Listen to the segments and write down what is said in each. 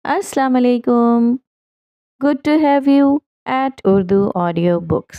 Assalamu alaikum. Good to have you at Urdu Audio Books.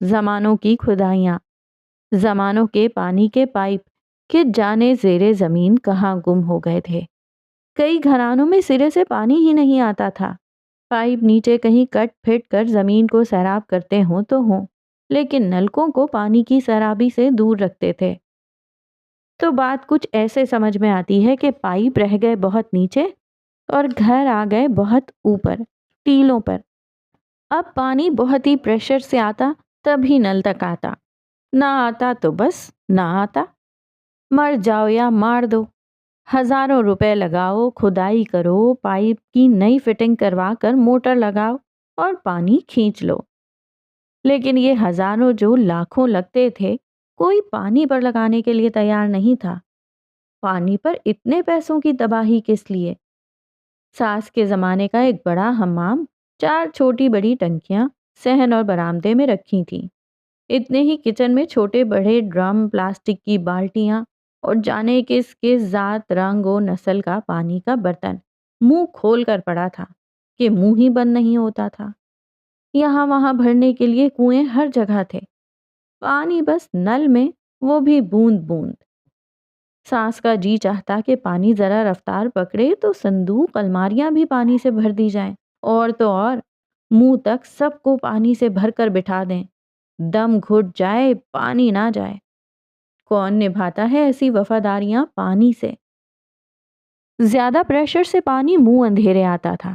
زمانوں کی کھدائیاں، زمانوں کے پانی کے پائپ کہ جانے زیر زمین کہاں گم ہو گئے تھے۔ کئی گھرانوں میں سرے سے پانی ہی نہیں آتا تھا۔ پائپ نیچے کہیں کٹ پھٹ کر زمین کو سیراب کرتے ہوں تو ہوں، لیکن نلکوں کو پانی کی سیرابی سے دور رکھتے تھے۔ تو بات کچھ ایسے سمجھ میں آتی ہے کہ پائپ رہ گئے بہت نیچے اور گھر آ گئے بہت اوپر، ٹیلوں پر۔ اب پانی بہت ہی پریشر سے آتا تبھی نل تک آتا، نہ آتا تو بس نہ آتا۔ مر جاؤ یا مار دو، ہزاروں روپے لگاؤ، کھدائی کرو، پائپ کی نئی فٹنگ کروا کر موٹر لگاؤ اور پانی کھینچ لو۔ لیکن یہ ہزاروں جو لاکھوں لگتے تھے، کوئی پانی پر لگانے کے لیے تیار نہیں تھا۔ پانی پر اتنے پیسوں کی تباہی کس لیے؟ ساس کے زمانے کا ایک بڑا حمام، 4 چھوٹی بڑی ٹنکیاں صحن اور برآمدے میں رکھی تھیں۔ اتنے ہی کچن میں چھوٹے بڑے ڈرم، پلاسٹک کی بالٹیاں اور جانے کس کس ذات، رنگ و نسل کا پانی کا برتن منہ کھول کر پڑا تھا کہ منہ ہی بند نہیں ہوتا تھا۔ یہاں وہاں بھرنے کے لیے کنویں ہر جگہ تھے، پانی بس نل میں، وہ بھی بوند بوند۔ سانس کا جی چاہتا کہ پانی ذرا رفتار پکڑے تو صندوق، الماریاں بھی پانی سے بھر دی جائیں، اور تو اور منہ تک سب کو پانی سے بھر کر بٹھا دیں، دم گھٹ جائے پانی نہ جائے۔ کون نبھاتا ہے ایسی وفاداریاں پانی سے؟ زیادہ پریشر سے پانی منہ اندھیرے آتا تھا،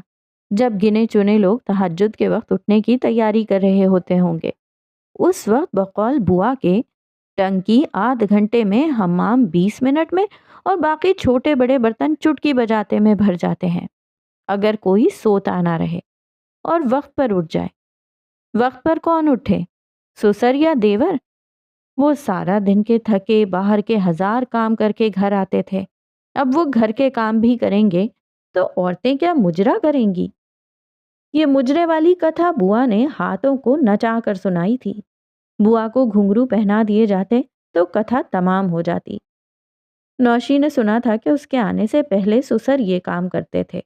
جب گنے چنے لوگ تہجد کے وقت اٹھنے کی تیاری کر رہے ہوتے ہوں گے۔ اس وقت بقول بوا کے ٹنکی آدھ گھنٹے میں، حمام 20 منٹ میں، اور باقی چھوٹے بڑے برتن چٹکی بجاتے میں بھر جاتے ہیں، اگر کوئی سوتا نہ رہے اور وقت پر اٹھ جائے۔ وقت پر کون اٹھے، سسر یا دیور؟ وہ سارا دن کے تھکے باہر کے 1000 کام کر کے گھر آتے تھے، اب وہ گھر کے کام بھی کریں گے تو عورتیں کیا مجرا کریں گی؟ یہ مجرے والی کتھا بوا نے ہاتھوں کو نچا کر سنائی تھی۔ بوا کو گھنگرو پہنا دیے جاتے تو کتھا تمام ہو جاتی۔ نوشی نے سنا تھا کہ اس کے آنے سے پہلے سسر یہ کام کرتے تھے۔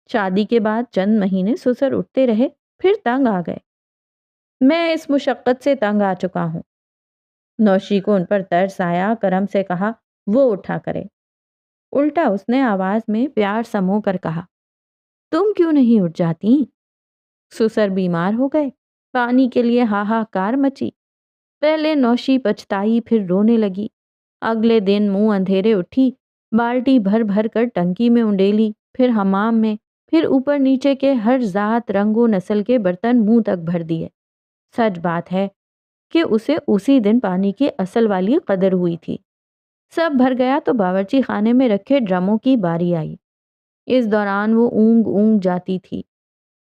شادی کے بعد چند مہینے سسر اٹھتے رہے، پھر تنگ آ گئے۔ میں اس مشقت سے تنگ آ چکا ہوں۔ نوشی کو ان پر ترس آیا، کرم سے کہا وہ اٹھا کرے۔ الٹا اس نے آواز میں پیار سمو کر کہا، تم کیوں نہیں اٹھ جاتی؟ سسر بیمار ہو گئے، پانی کے لیے ہاہاکار مچی۔ پہلے نوشی پچھتائی، پھر رونے لگی۔ اگلے دن منہ اندھیرے اٹھی، بالٹی بھر بھر کر ٹنکی میں انڈیلی، پھر حمام میں، پھر اوپر نیچے کے ہر ذات، رنگ و نسل کے برتن منہ تک بھر دیے۔ سچ بات ہے کہ اسے اسی دن پانی کی اصل والی قدر ہوئی تھی۔ سب بھر گیا تو باورچی خانے میں رکھے ڈرموں کی باری آئی۔ اس دوران وہ اونگ اونگ جاتی تھی۔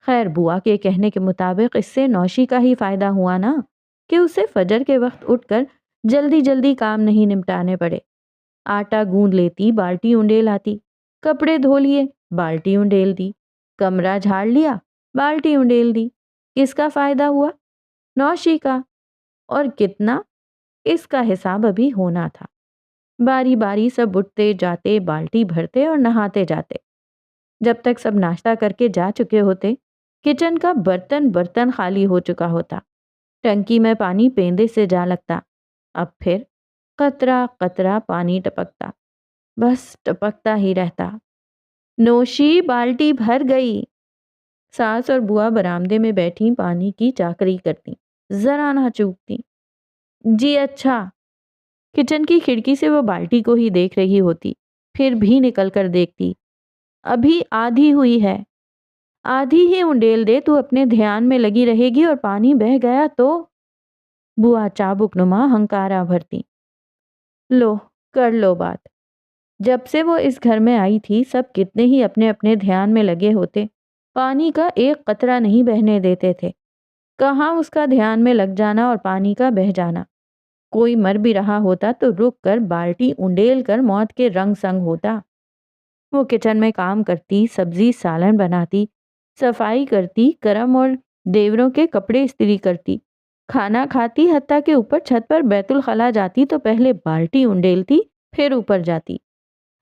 خیر بوا کے کہنے کے مطابق اس سے نوشی کا ہی فائدہ ہوا نا، کہ اسے فجر کے وقت اٹھ کر جلدی جلدی کام نہیں نمٹانے پڑے۔ آٹا گوندھ لیتی، بالٹی انڈیل آتی، کپڑے دھو لیے، بالٹی انڈیل دی، کمرہ جھاڑ لیا، بالٹی انڈیل دی۔ کس کا فائدہ ہوا؟ نوشی کا۔ اور کتنا؟ اس کا حساب ابھی ہونا تھا۔ باری باری سب اٹھتے جاتے، بالٹی بھرتے اور نہاتے جاتے۔ جب تک سب ناشتہ کر کے جا چکے ہوتے، کچن کا برتن برتن خالی ہو چکا ہوتا، ٹنکی میں پانی پیندے سے جا لگتا۔ اب پھر قطرہ قطرہ پانی ٹپکتا، بس ٹپکتا ہی رہتا۔ نوشی بالٹی بھر گئی۔ ساس اور بوا برآمدے میں بیٹھی پانی کی چاکری کرتی، ذرا نہ چوکتی۔ جی اچھا۔ کچن کی کھڑکی سے وہ بالٹی کو ہی دیکھ رہی ہوتی، پھر بھی نکل کر دیکھتی، ابھی آدھی ہوئی ہے۔ آدھی ہی انڈیل دے، تو اپنے دھیان میں لگی رہے گی اور پانی بہہ گیا تو؟ بوا چابک نما ہنکارا بھرتی۔ لو کر لو بات۔ جب سے وہ اس گھر میں آئی تھی، سب کتنے ہی اپنے اپنے دھیان میں لگے ہوتے، پانی کا ایک قطرہ نہیں بہنے دیتے تھے۔ کہاں اس کا دھیان میں لگ جانا اور پانی کا بہہ جانا۔ کوئی مر بھی رہا ہوتا تو رک کر بالٹی انڈیل کر موت کے رنگ سنگ ہوتا۔ وہ کچن میں کام کرتی، سبزی سالن بناتی، صفائی کرتی، کرم اور دیوروں کے کپڑے استری کرتی، کھانا کھاتی، حتیٰ کہ اوپر چھت پر بیت الخلا جاتی تو پہلے بالٹی انڈیلتی، پھر اوپر جاتی،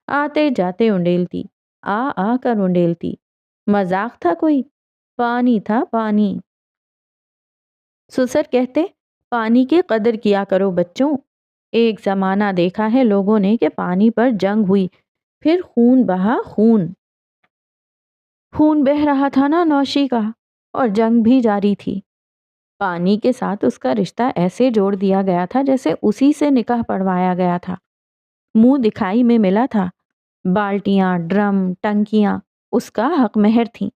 آتے جاتے انڈیلتی، آ کر انڈیلتی۔ مذاق تھا کوئی؟ پانی تھا پانی۔ سسر کہتے پانی کی قدر کیا کرو بچوں۔ ایک زمانہ دیکھا ہے لوگوں نے کہ پانی پر جنگ ہوئی، پھر خون بہا خون۔ خون بہہ رہا تھا نا نوشی کا، اور جنگ بھی جاری تھی۔ پانی کے ساتھ اس کا رشتہ ایسے جوڑ دیا گیا تھا جیسے اسی سے نکاح پڑھوایا گیا تھا۔ منہ دکھائی میں ملا تھا۔ بالٹیاں، ڈرم، ٹنکیاں اس کا حق مہر تھیں۔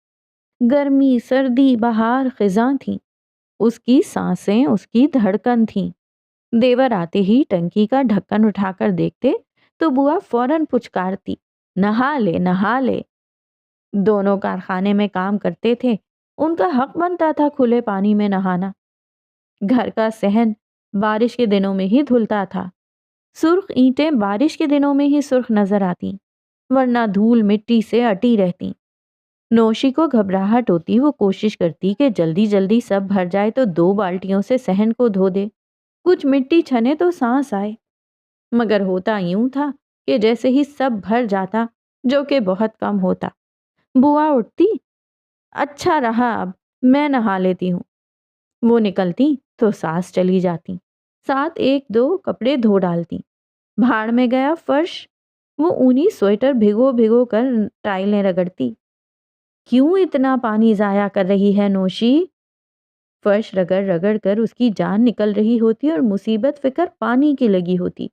گرمی، سردی، بہار، خزاں تھیں۔ اس کی سانسیں اس کی دھڑکن تھیں۔ دیور آتے ہی ٹنکی کا ڈھکن اٹھا کر دیکھتے تو بوا فوراً پچکارتی، نہا لے نہا لے۔ دونوں کارخانے میں کام کرتے تھے، ان کا حق بنتا تھا کھلے پانی میں نہانا۔ گھر کا صحن بارش کے دنوں میں ہی دھلتا تھا۔ سرخ اینٹیں بارش کے دنوں میں ہی سرخ نظر آتی، ورنہ دھول مٹی سے اٹی رہتی۔ نوشی کو گھبراہٹ ہوتی، وہ کوشش کرتی کہ جلدی جلدی سب بھر جائے تو 2 بالٹیوں سے صحن کو دھو دے، کچھ مٹی چھنے تو سانس آئے۔ مگر ہوتا یوں تھا کہ جیسے ہی سب بھر جاتا، جو کہ بہت کم ہوتا، بوا اٹھتی، اچھا رہا اب میں نہا لیتی ہوں۔ وہ نکلتی تو ساس چلی جاتی، ساتھ 1-2 کپڑے دھو ڈالتی۔ بھاڑ میں گیا فرش، وہ اونی سویٹر بھگو بھگو کر ٹائلیں رگڑتی۔ کیوں اتنا پانی ضائع کر رہی ہے نوشی؟ فرش رگڑ رگڑ کر اس کی جان نکل رہی ہوتی اور مصیبت فکر پانی کی لگی ہوتی۔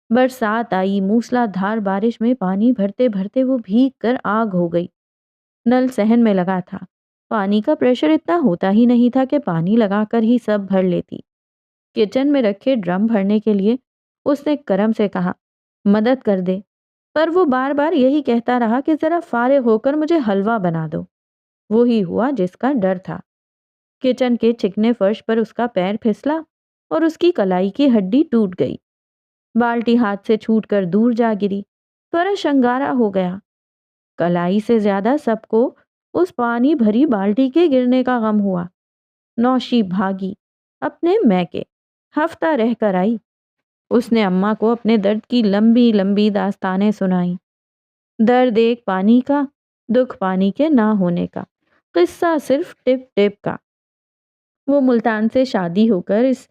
برسات آئی، موسلا دھار بارش میں پانی بھرتے بھرتے وہ بھیگ کر آگ ہو گئی۔ نل صحن میں لگا تھا، پانی کا پریشر اتنا ہوتا ہی نہیں تھا کہ پانی لگا کر ہی سب بھر لیتی۔ کچن میں رکھے ڈرم بھرنے کے لیے اس نے کرم سے کہا مدد کر دے، پر وہ بار بار یہی کہتا رہا کہ ذرا فارغ ہو کر مجھے حلوہ بنا دو۔ وہی ہوا جس کا ڈر تھا۔ کچن کے چکنے فرش پر اس کا پیر پھسلا اور اس کی کلائی کی ہڈی ٹوٹ گئی۔ بالٹی ہاتھ سے چھوٹ کر دور جا گری، فرش انگارا ہو گیا۔ کلائی سے زیادہ سب کو اس پانی بھری بالٹی کے گرنے کا غم ہوا۔ نوشی بھاگی اپنے میکے، ہفتہ رہ کر آئی۔ اس نے اماں کو اپنے درد کی لمبی لمبی داستانیں سنائیں۔ درد ایک پانی کا، دکھ پانی کے نہ ہونے کا، قصہ صرف ٹپ ٹپ کا۔ وہ ملتان سے شادی ہو کر اس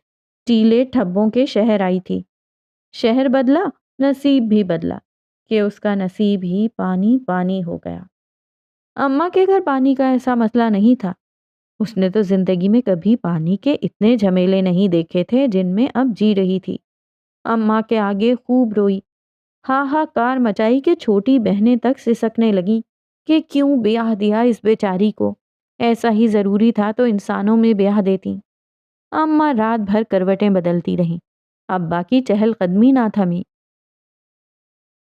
ٹیلے ٹھبوں کے شہر آئی تھی۔ شہر بدلا، نصیب بھی بدلا کہ اس کا نصیب ہی پانی پانی ہو گیا۔ اماں کے گھر پانی کا ایسا مسئلہ نہیں تھا۔ اس نے تو زندگی میں کبھی پانی کے اتنے جھمیلے نہیں دیکھے تھے جن میں اب جی رہی تھی۔ اماں کے آگے خوب روئی، ہاہاکار مچائی کہ چھوٹی بہنیں تک سسکنے لگیں کہ کیوں بیاہ دیا اس بیچاری کو، ایسا ہی ضروری تھا تو انسانوں میں بیاہ دیتی۔ اماں رات بھر کروٹیں بدلتی رہیں، ابا کی چہل قدمی نہ تھمی۔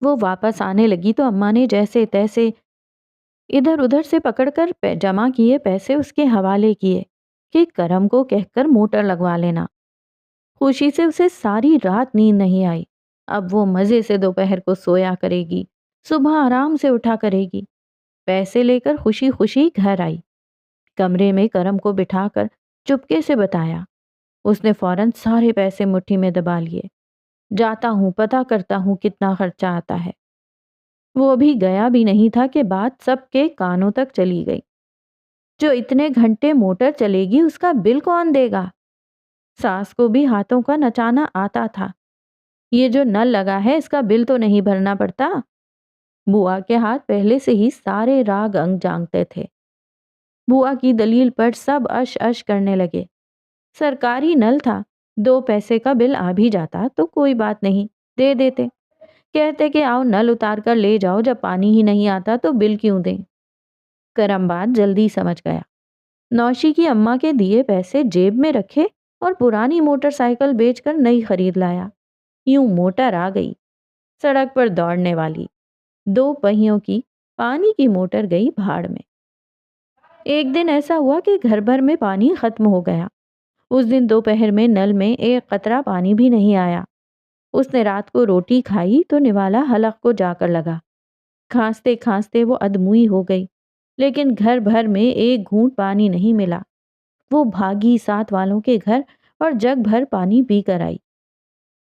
وہ واپس آنے لگی تو اماں نے جیسے تیسے ادھر ادھر سے پکڑ کر جمع کیے پیسے اس کے حوالے کیے کہ کرم کو کہہ کر موٹر لگوا لینا۔ خوشی سے اسے ساری رات نیند نہیں آئی۔ اب وہ مزے سے دوپہر کو سویا کرے گی، صبح آرام سے اٹھا کرے گی۔ پیسے لے کر خوشی خوشی گھر آئی، کمرے میں کرم کو بٹھا کر چپکے سے بتایا۔ اس نے فوراً سارے پیسے مٹھی میں دبا لیے۔ جاتا ہوں، پتہ کرتا ہوں کتنا خرچہ آتا ہے۔ وہ ابھی گیا بھی نہیں تھا کہ بات سب کے کانوں تک چلی گئی۔ جو اتنے گھنٹے موٹر چلے گی اس کا بل کون دے گا؟ ساس کو بھی ہاتھوں کا نچانا آتا تھا۔ یہ جو نل لگا ہے اس کا بل تو نہیں بھرنا پڑتا؟ بوا کے ہاتھ پہلے سے ہی سارے راگ انگ جانتے تھے۔ بوا کی دلیل پر سب اش اش کرنے لگے۔ سرکاری نل تھا، 2 پیسے کا بل آ بھی جاتا تو کوئی بات نہیں، دے دیتے۔ کہتے کہ آؤ نل اتار کر لے جاؤ، جب پانی ہی نہیں آتا تو بل کیوں دیں؟ کرم بات جلدی سمجھ گیا۔ نوشی کی اماں کے دیے پیسے جیب میں رکھے اور پرانی موٹر سائیکل بیچ کر نئی خرید لایا۔ یوں موٹر آ گئی، سڑک پر دوڑنے والی 2 پہیوں کی پانی کی موٹر گئی بھاڑ میں۔ ایک دن ایسا ہوا کہ گھر بھر میں پانی ختم ہو گیا۔ اس دن دوپہر میں نل میں ایک قطرہ پانی بھی نہیں آیا۔ اس نے رات کو روٹی کھائی تو نوالا حلق کو جا کر لگا۔ کھانستے کھانستے وہ ادموئی ہو گئی، لیکن گھر بھر میں ایک گھونٹ پانی نہیں ملا۔ وہ بھاگی ساتھ والوں کے گھر اور جگ بھر پانی پی کر آئی۔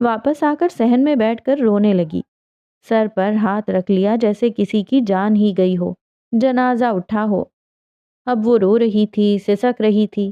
واپس آ کر صحن میں بیٹھ کر رونے لگی۔ سر پر ہاتھ رکھ لیا جیسے کسی کی جان ہی گئی ہو، جنازہ اٹھا ہو۔ اب وہ رو رہی تھی، سسک رہی تھی۔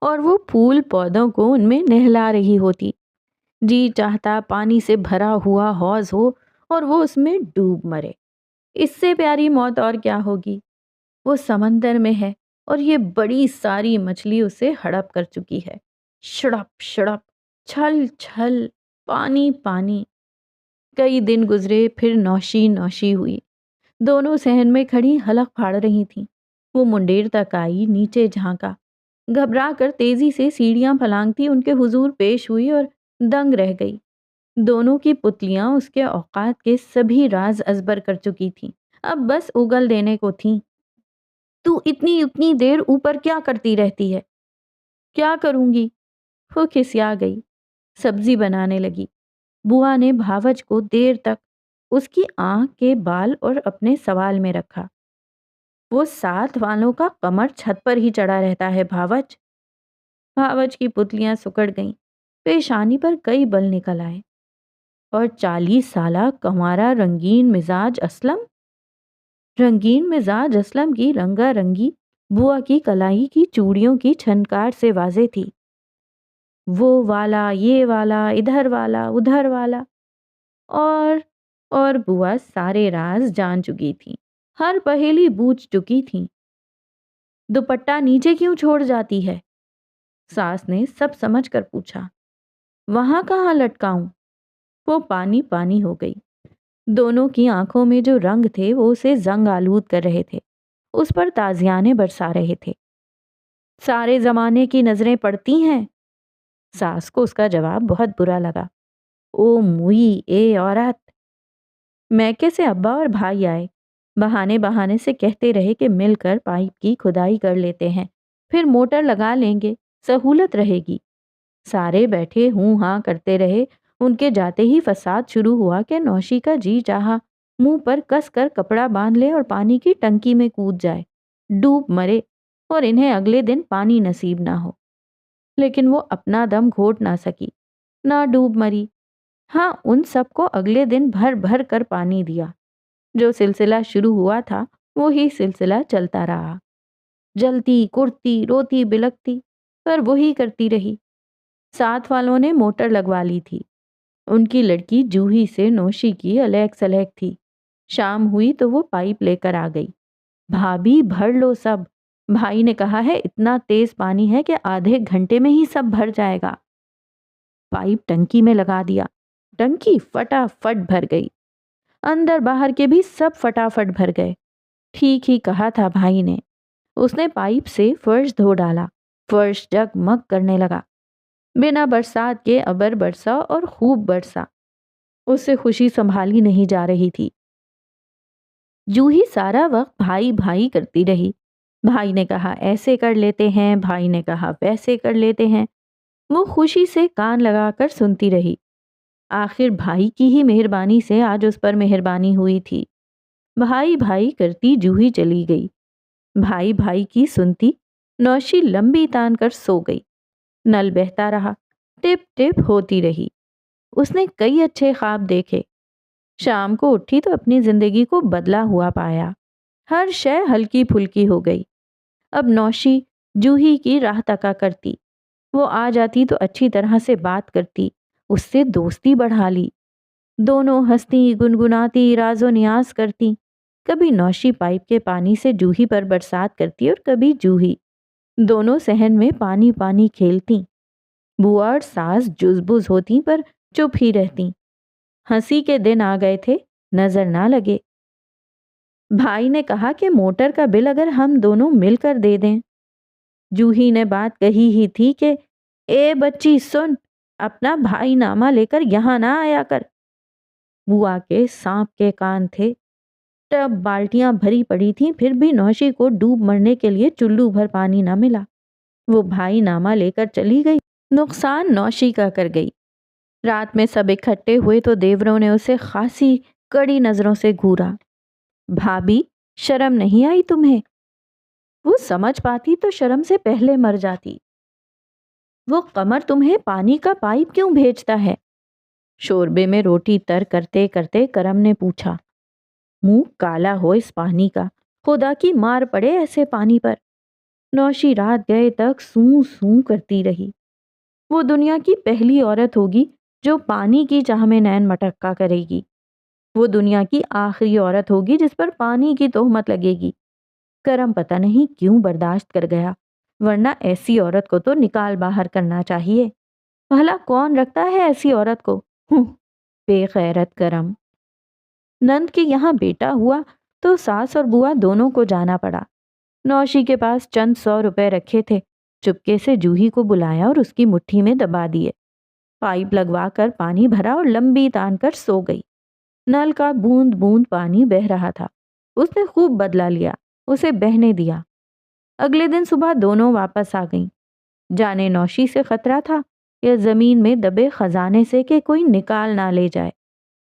اور وہ پھول پودوں کو ان میں نہلا رہی ہوتی۔ جی چاہتا پانی سے بھرا ہوا حوض ہو اور وہ اس میں ڈوب مرے۔ اس سے پیاری موت اور کیا ہوگی؟ وہ سمندر میں ہے اور یہ بڑی ساری مچھلی اسے ہڑپ کر چکی ہے۔ شڑپ شڑپ، چھل چھل، پانی پانی۔ کئی دن گزرے، پھر نوشی نوشی ہوئی۔ دونوں صحن میں کھڑی حلق پھاڑ رہی تھیں۔ وہ منڈیر تک آئی، نیچے جھانکا، گھبرا کر تیزی سے سیڑھیاں پھلانگتی ان کے حضور پیش ہوئی اور دنگ رہ گئی۔ دونوں کی پتلیاں اس کے اوقات کے سبھی راز ازبر کر چکی تھیں، اب بس اگل دینے کو تھیں۔ تو اتنی دیر اوپر کیا کرتی رہتی ہے؟ کیا کروں گی؟ وہ کھسیا گئی، سبزی بنانے لگی۔ بوا نے بھاوج کو دیر تک اس کی آنکھ کے بال اور اپنے سوال میں رکھا۔ وہ ساتھ والوں کا کمر چھت پر ہی چڑھا رہتا ہے بھاوج۔ بھاوج کی پتلیاں سکڑ گئیں، پیشانی پر کئی بل نکل آئے۔ اور 40 سالہ کنوارا رنگین مزاج اسلم کی رنگا رنگی بوا کی کلائی کی چوڑیوں کی چھنکار سے واضح تھی۔ وہ والا، یہ والا، ادھر والا، ادھر والا، اور بوا سارے راز جان چکی تھی، ہر پہیلی بوجھ چکی تھی۔ دوپٹہ نیچے کیوں چھوڑ جاتی ہے؟ ساس نے سب سمجھ کر پوچھا۔ وہاں کہاں لٹکاؤں؟ وہ پانی پانی ہو گئی۔ دونوں کی آنکھوں میں جو رنگ تھے وہ اسے زنگ آلود کر رہے تھے، اس پر تازیانے برسا رہے تھے۔ سارے زمانے کی نظریں پڑتی ہیں۔ ساس کو اس کا جواب بہت برا لگا۔ او موئی، اے عورت! میکے سے ابا اور بھائی آئے، بہانے سے کہتے رہے کہ مل کر پائپ کی کھدائی کر لیتے ہیں، پھر موٹر لگا لیں گے، سہولت رہے گی۔ سارے بیٹھے ہوں ہاں کرتے رہے۔ ان کے جاتے ہی فساد شروع ہوا کہ نوشی کا جی چاہا منہ پر کس کر کپڑا باندھ لے اور پانی کی ٹنکی میں کود جائے، ڈوب مرے، اور انہیں اگلے دن پانی نصیب نہ ہو۔ لیکن وہ اپنا دم گھوٹ نہ سکی، نہ ڈوب مری۔ ہاں، ان سب کو اگلے دن بھر بھر کر پانی دیا۔ جو سلسلہ شروع ہوا تھا وہی سلسلہ چلتا رہا۔ جلتی، کرتی، روتی بلکتی، پر وہی کرتی رہی۔ ساتھ والوں نے موٹر لگوا لی تھی۔ ان کی لڑکی جوہی سے نوشی کی الیک سلیک تھی۔ شام ہوئی تو وہ پائپ لے کر آ گئی۔ بھابھی بھر لو سب، بھائی نے کہا ہے اتنا تیز پانی ہے کہ آدھے گھنٹے میں ہی سب بھر جائے گا۔ پائپ ٹنکی میں لگا دیا، ٹنکی فٹافٹ بھر گئی، اندر باہر کے بھی سب فٹافٹ بھر گئے۔ ٹھیک ہی کہا تھا بھائی نے۔ اس نے پائپ سے فرش دھو ڈالا، فرش جگمگ کرنے لگا۔ بنا برسات کے ابر برسا اور خوب برسا۔ اس سے خوشی سنبھالی نہیں جا رہی تھی۔ جوہی سارا وقت بھائی بھائی کرتی رہی۔ بھائی نے کہا ایسے کر لیتے ہیں، بھائی نے کہا ویسے کر لیتے ہیں۔ وہ خوشی سے کان لگا کر سنتی رہی۔ آخر بھائی کی ہی مہربانی سے آج اس پر مہربانی ہوئی تھی۔ بھائی بھائی کرتی جوہی چلی گئی۔ بھائی بھائی کی سنتی نوشی لمبی تان کر سو گئی۔ نل بہتا رہا، ٹپ ٹپ ہوتی رہی۔ اس نے کئی اچھے خواب دیکھے۔ شام کو اٹھی تو اپنی زندگی کو بدلا ہوا پایا۔ ہر شے ہلکی پھلکی ہو گئی۔ اب نوشی جوہی کی راہ تکا کرتی۔ وہ آ جاتی تو اچھی طرح سے بات کرتی، اس سے دوستی بڑھا لی۔ دونوں ہنستی، گنگناتی، راز و نیاز کرتی۔ کبھی نوشی پائپ کے پانی سے جوہی پر برسات کرتی اور کبھی جوہی۔ دونوں صحن میں پانی پانی کھیلتی۔ بوا اور ساس جزبز ہوتی پر چپ ہی رہتی۔ ہنسی کے دن آ گئے تھے، نظر نہ لگے۔ بھائی نے کہا کہ موٹر کا بل اگر ہم دونوں مل کر دے دیں۔ جوہی نے بات کہی ہی تھی کہ اے بچی سن، اپنا بھائی نامہ لے کر یہاں نہ آیا کر۔ بوا کے سانپ کے کان تھے۔ ٹب بالٹیاں بھری پڑی تھیں، پھر بھی نوشی کو ڈوب مرنے کے لیے چلو بھر پانی نہ ملا۔ وہ بھائی نامہ لے کر چلی گئی، نقصان نوشی کا کر گئی۔ رات میں سب اکٹھے ہوئے تو دیوروں نے اسے خاصی کڑی نظروں سے گھورا۔ بھابھی، شرم نہیں آئی تمہیں؟ وہ سمجھ پاتی تو شرم سے پہلے مر جاتی۔ وہ قمر تمہیں پانی کا پائپ کیوں بھیجتا ہے؟ شوربے میں روٹی تر کرتے کرتے کرم نے پوچھا۔ منہ کالا ہو اس پانی کا، خدا کی مار پڑے ایسے پانی پر۔ نوشی رات گئے تک سوں سوں کرتی رہی۔ وہ دنیا کی پہلی عورت ہوگی جو پانی کی چاہ میں نین مٹکا کرے گی۔ وہ دنیا کی آخری عورت ہوگی جس پر پانی کی تہمت لگے گی۔ کرم پتہ نہیں کیوں برداشت کر گیا، ورنہ ایسی عورت کو تو نکال باہر کرنا چاہیے۔ بھلا کون رکھتا ہے ایسی عورت کو؟ بے غیرت کرم۔ نند کے یہاں بیٹا ہوا تو ساس اور بوا دونوں کو جانا پڑا۔ نوشی کے پاس چند 100 روپے رکھے تھے، چپکے سے جوہی کو بلایا اور اس کی مٹھی میں دبا دیے۔ پائپ لگوا کر پانی بھرا اور لمبی تان کر سو گئی۔ نل کا بوند بوند پانی بہہ رہا تھا، اس نے خوب بدلا لیا، اسے بہنے دیا۔ اگلے دن صبح دونوں واپس آ گئیں۔ جانے نوشی سے خطرہ تھا یا زمین میں دبے خزانے سے کہ کوئی نکال نہ لے جائے۔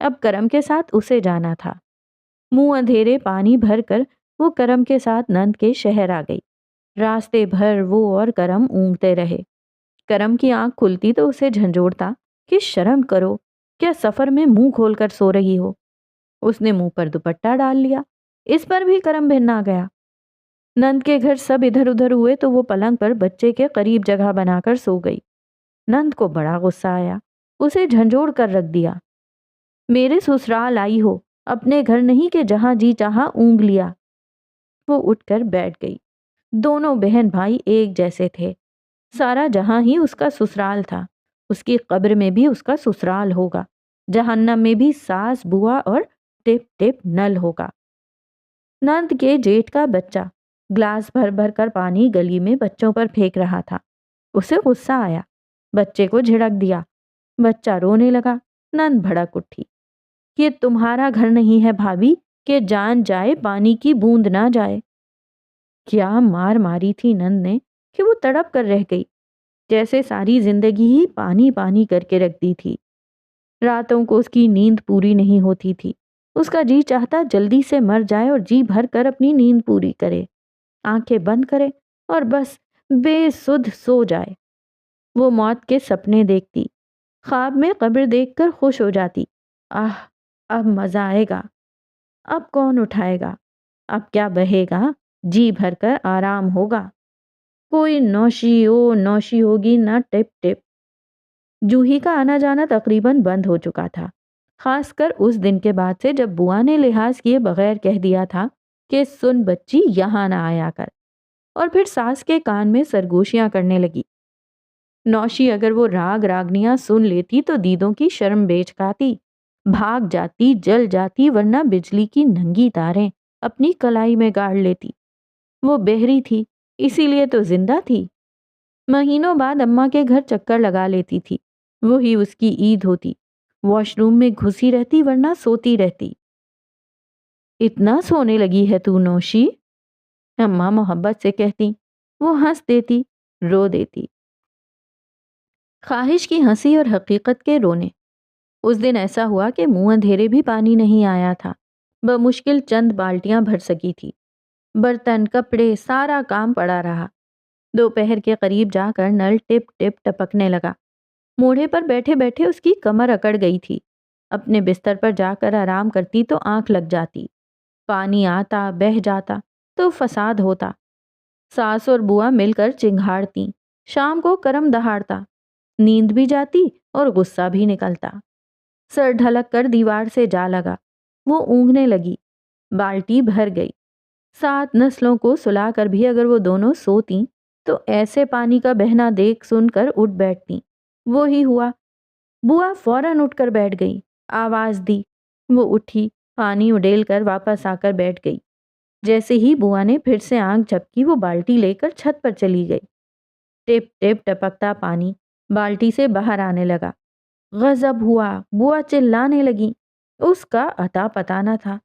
اب کرم کے ساتھ اسے جانا تھا۔ منہ اندھیرے پانی بھر کر وہ کرم کے ساتھ نند کے شہر آ گئی۔ راستے بھر وہ اور کرم اونگتے رہے۔ کرم کی آنکھ کھلتی تو اسے جھنجھوڑتا کہ شرم کرو، کیا سفر میں منہ کھول کر سو رہی ہو؟ اس نے منہ پر دوپٹہ ڈال لیا، اس پر بھی کرم بھن آ گیا۔ نند کے گھر سب ادھر ادھر ہوئے تو وہ پلنگ پر بچے کے قریب جگہ بنا کر سو گئی۔ نند کو بڑا غصہ آیا، اسے جھنجھوڑ کر رکھ دیا۔ میرے سسرال آئی ہو، اپنے گھر نہیں کہ جہاں جی چاہا اونگ لیا۔ وہ اٹھ کر بیٹھ گئی۔ دونوں بہن بھائی ایک جیسے تھے، سارا جہاں ہی اس کا سسرال تھا، اس کی قبر میں بھی اس کا سسرال ہوگا، جہنم میں بھی ساس بوا اور ٹپ ٹپ نل ہوگا۔ نند کے جیٹھ کا بچہ گلاس بھر بھر کر پانی گلی میں بچوں پر پھینک رہا تھا۔ اسے غصہ آیا، بچے کو جھڑک دیا۔ بچہ رونے لگا، نند بھڑک اٹھی۔ یہ تمہارا گھر نہیں ہے بھابھی کہ جان جائے پانی کی بوند نہ جائے۔ کیا مار ماری تھی نند نے کہ وہ تڑپ کر رہ گئی، جیسے ساری زندگی ہی پانی پانی کر کے رکھ دی تھی۔ راتوں کو اس کی نیند پوری نہیں ہوتی تھی، اس کا جی چاہتا جلدی سے مر جائے اور جی بھر کر اپنی نیند پوری کرے، آنکھیں بند کرے اور بس بے سدھ سو جائے۔ وہ موت کے سپنے دیکھتی، خواب میں قبر دیکھ کر خوش ہو جاتی۔ اب مزہ آئے گا، اب کون اٹھائے گا، اب کیا بہے گا، جی بھر کر آرام ہوگا، کوئی نوشی ہوگی نہ ٹپ ٹپ۔ جوہی کا آنا جانا تقریباً بند ہو چکا تھا، خاص کر اس دن کے بعد سے جب بوا نے لحاظ کیے بغیر کہہ دیا تھا کہ سن بچی یہاں نہ آیا کر، اور پھر ساس کے کان میں سرگوشیاں کرنے لگی۔ نوشی اگر وہ راگ راگنیاں سن لیتی تو دیدوں کی شرم بیچ کھاتی، بھاگ جاتی، جل جاتی، ورنہ بجلی کی ننگی تاریں اپنی کلائی میں گاڑ لیتی۔ وہ بہری تھی، اسی لیے تو زندہ تھی۔ مہینوں بعد اماں کے گھر چکر لگا لیتی تھی، وہی اس کی عید ہوتی۔ واش روم میں گھسی رہتی ورنہ سوتی رہتی۔ اتنا سونے لگی ہے تو نوشی، اماں محبت سے کہتی۔ وہ ہنس دیتی، رو دیتی۔ خواہش کی ہنسی اور حقیقت کے رونے۔ اس دن ایسا ہوا کہ منہ اندھیرے بھی پانی نہیں آیا تھا، بمشکل چند بالٹیاں بھر سکی تھی۔ برتن کپڑے سارا کام پڑا رہا۔ دوپہر کے قریب جا کر نل ٹپ ٹپ ٹپکنے لگا۔ موڑے پر بیٹھے بیٹھے اس کی کمر اکڑ گئی تھی۔ اپنے بستر پر جا کر آرام کرتی تو آنکھ لگ جاتی، پانی آتا بہہ جاتا تو فساد ہوتا۔ ساس اور بوا مل کر چنگھاڑتی، شام کو کرم دہاڑتا، نیند بھی جاتی اور غصہ بھی نکلتا۔ سر ڈھلک کر دیوار سے جا لگا، وہ اونگنے لگی، بالٹی بھر گئی۔ 7 نسلوں کو سلا کر بھی اگر وہ دونوں سوتیں تو ایسے پانی کا بہنا دیکھ سن کر اٹھ بیٹھتی۔ وہی ہوا، بوا فوراً اٹھ کر بیٹھ گئی، آواز دی۔ وہ اٹھی، پانی اڈیل کر واپس آ کر بیٹھ گئی۔ جیسے ہی بوا نے پھر سے آنکھ جھپکی وہ بالٹی لے کر چھت پر چلی گئی۔ ٹپ ٹپ ٹپکتا پانی بالٹی سے باہر آنے لگا۔ غضب ہوا، بوا چلانے لگی، اس کا اتا پتا نہ تھا۔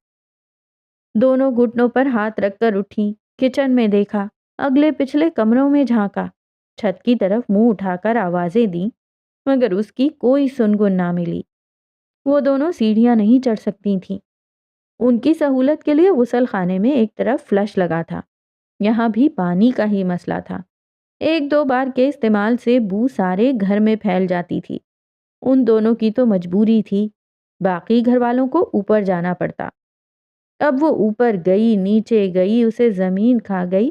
دونوں گھٹنوں پر ہاتھ رکھ کر اٹھی، کچن میں دیکھا، اگلے پچھلے کمروں میں جھانکا، چھت کی طرف منہ اٹھا کر آوازیں دیں، مگر اس کی کوئی سنگن نہ ملی۔ وہ دونوں سیڑھیاں نہیں چڑھ سکتی تھیں۔ ان کی سہولت کے لیے غسل خانے میں ایک طرف فلش لگا تھا، یہاں بھی پانی کا ہی مسئلہ تھا۔ 1-2 بار کے استعمال سے بو سارے گھر میں پھیل جاتی تھی۔ ان دونوں کی تو مجبوری تھی، باقی گھر والوں کو اوپر جانا پڑتا۔ اب وہ اوپر گئی، نیچے گئی، اسے زمین کھا گئی،